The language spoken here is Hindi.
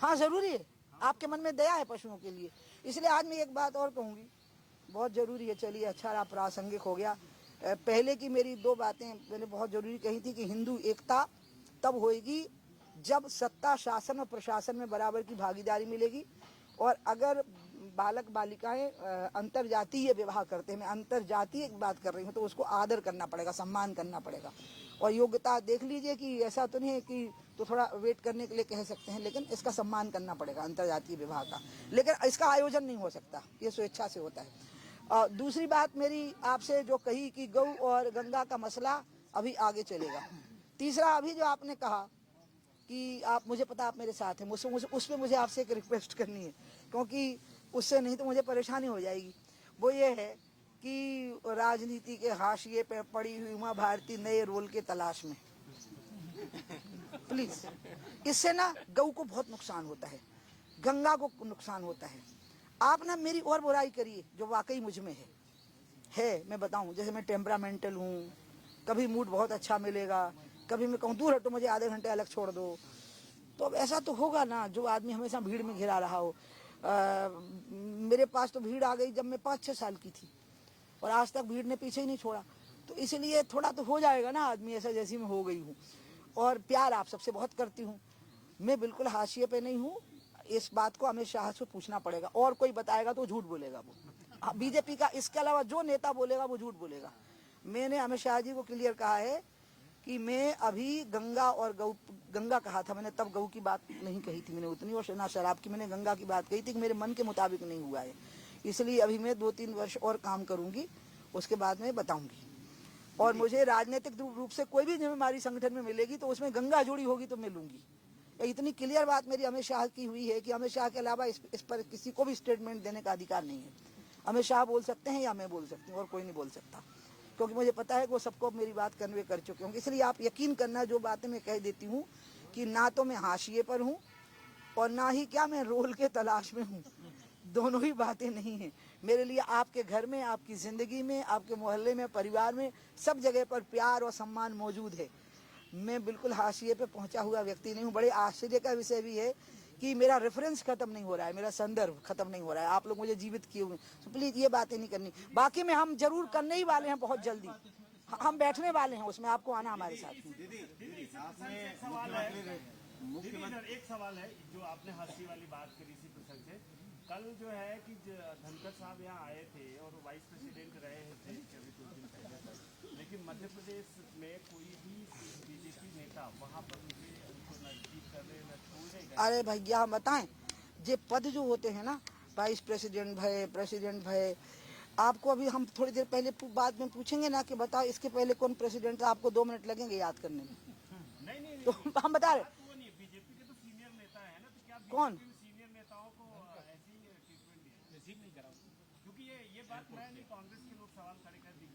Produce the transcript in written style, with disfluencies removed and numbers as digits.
हाँ जरूरी है, आपके मन में दया है पशुओं के लिए। इसलिए आज मैं एक बात और कहूंगी, बहुत जरूरी है। चलिए अच्छा रहा, प्रासंगिक हो गया। पहले की मेरी दो बातें मैंने बहुत जरूरी कही थी कि हिंदू एकता तब होएगी जब सत्ता, शासन और प्रशासन में बराबर की भागीदारी मिलेगी। और अगर बालक बालिकाएं अंतरजातीय विवाह करते हैं, मैं अंतरजातीय बात कर रही हूँ, तो उसको आदर करना पड़ेगा, सम्मान करना पड़ेगा। और योग्यता देख लीजिए कि ऐसा तो नहीं है कि तो थोड़ा वेट करने के लिए कह सकते हैं, लेकिन इसका सम्मान करना पड़ेगा अंतरजातीय विवाह का। लेकिन इसका आयोजन नहीं हो सकता, ये स्वेच्छा से होता है। दूसरी बात मेरी आपसे जो कही कि गौ और गंगा का मसला अभी आगे चलेगा। तीसरा, अभी जो आपने कहा कि आप, मुझे पता आप मेरे साथ हैं, उसमें मुझे आपसे एक रिक्वेस्ट करनी है, क्योंकि उससे नहीं तो मुझे परेशानी हो जाएगी। वो ये है कि राजनीति के हाशिए पे पड़ी हुई उमा भारती नए रोल के तलाश में, प्लीज। इससे ना गौ को बहुत नुकसान होता है, गंगा को नुकसान होता है। आप ना मेरी और बुराई करिए जो वाकई मुझ में है। मैं बताऊं, जैसे मैं टेम्परामेंटल हूँ, कभी मूड बहुत अच्छा मिलेगा, कभी मैं कहूँ दूर हटो, मुझे आधे घंटे अलग छोड़ दो। तो अब ऐसा तो होगा ना, जो आदमी हमेशा भीड़ में घिरा रहा हो। मेरे पास तो भीड़ आ गई जब मैं 5-6 साल की थी, और आज तक भीड़ ने पीछे ही नहीं छोड़ा। तो इसलिए थोड़ा तो हो जाएगा ना आदमी ऐसा, जैसी मैं हो गई हूँ। और प्यार आप सबसे बहुत करती हूँ, मैं बिल्कुल हाशिए पे नहीं हूँ। इस बात को अमित शाह से पूछना पड़ेगा, और कोई बताएगा तो झूठ बोलेगा वो। बीजेपी का इसके अलावा जो नेता बोलेगा वो झूठ बोलेगा। मैंने अमित शाह जी को क्लियर कहा है कि मैं अभी गंगा और गौ, गंगा कहा था मैंने, तब गौ की बात नहीं कही थी मैंने उतनी, और ना शराब की, मैंने गंगा की बात कही थी कि मेरे मन के मुताबिक नहीं हुआ है। इसलिए अभी मैं 2-3 वर्ष और काम करूंगी, उसके बाद में बताऊंगी। और मुझे राजनीतिक रूप से कोई भी जिम्मेदारी संगठन में मिलेगी तो उसमें गंगा जुड़ी होगी तो मैं लूंगी। इतनी क्लियर बात मेरी अमित शाह की हुई है कि अमित शाह के अलावा इस पर किसी को भी स्टेटमेंट देने का अधिकार नहीं है। अमित शाह बोल सकते हैं या मैं बोल सकती हूँ, और कोई नहीं बोल सकता, क्योंकि मुझे पता है कि वो सबको मेरी बात कन्वे कर चुके होंगे। इसलिए आप यकीन करना, जो बातें मैं कह देती हूँ कि ना तो मैं हाशिए पर हूँ और ना ही क्या मैं रोल के तलाश में हूँ, दोनों ही बातें नहीं है। मेरे लिए आपके घर में, आपकी जिंदगी में, आपके मोहल्ले में, परिवार में, सब जगह पर प्यार और सम्मान मौजूद है। मैं बिल्कुल हाशिए पे पहुंचा हुआ व्यक्ति नहीं हूँ। बड़े आश्चर्य का विषय भी है कि मेरा रेफरेंस खत्म नहीं हो रहा है, मेरा संदर्भ खत्म नहीं हो रहा है। आप लोग मुझे जीवित किए हुए, तो प्लीज ये बातें नहीं करनी। बाकी में हम जरूर करने ही वाले हैं बहुत जल्दी, हम बैठने वाले हैं उसमें, आपको आना हमारे साथ में। मुख्यमंत्री, एक सवाल है जो आपने हंसी वाली बात करी इसी प्रसंग से। कल जो है कि धनखड़ साहब यहाँ आए थे और वाइस प्रेसिडेंट रहे थे अभी कुछ दिन पहले, लेकिन मध्य प्रदेश में कोई भी बीजेपी नेता वहाँ पर मुझे उनको नजदीक करने न छोड़ने गए। अरे भैया बताएं, ये पद जो होते हैं ना, वाइस प्रेसिडेंट भय, प्रेसिडेंट भय, आपको अभी हम थोड़ी देर पहले बाद में पूछेंगे ना कि बताओ इसके पहले कौन प्रेसिडेंट था, आपको 2 मिनट लगेंगे याद करने में। नहीं, तो हम बता रहे बीजेपी के तो सीनियर नेता है ना, तो क्या कौन, बीजेपी में सीनियर नेताओं को ऐसी ट्रीटमेंट रिसीव नहीं करा? क्योंकि ये बात मैं नहीं, कांग्रेस के लोग सवाल खड़े कर दिए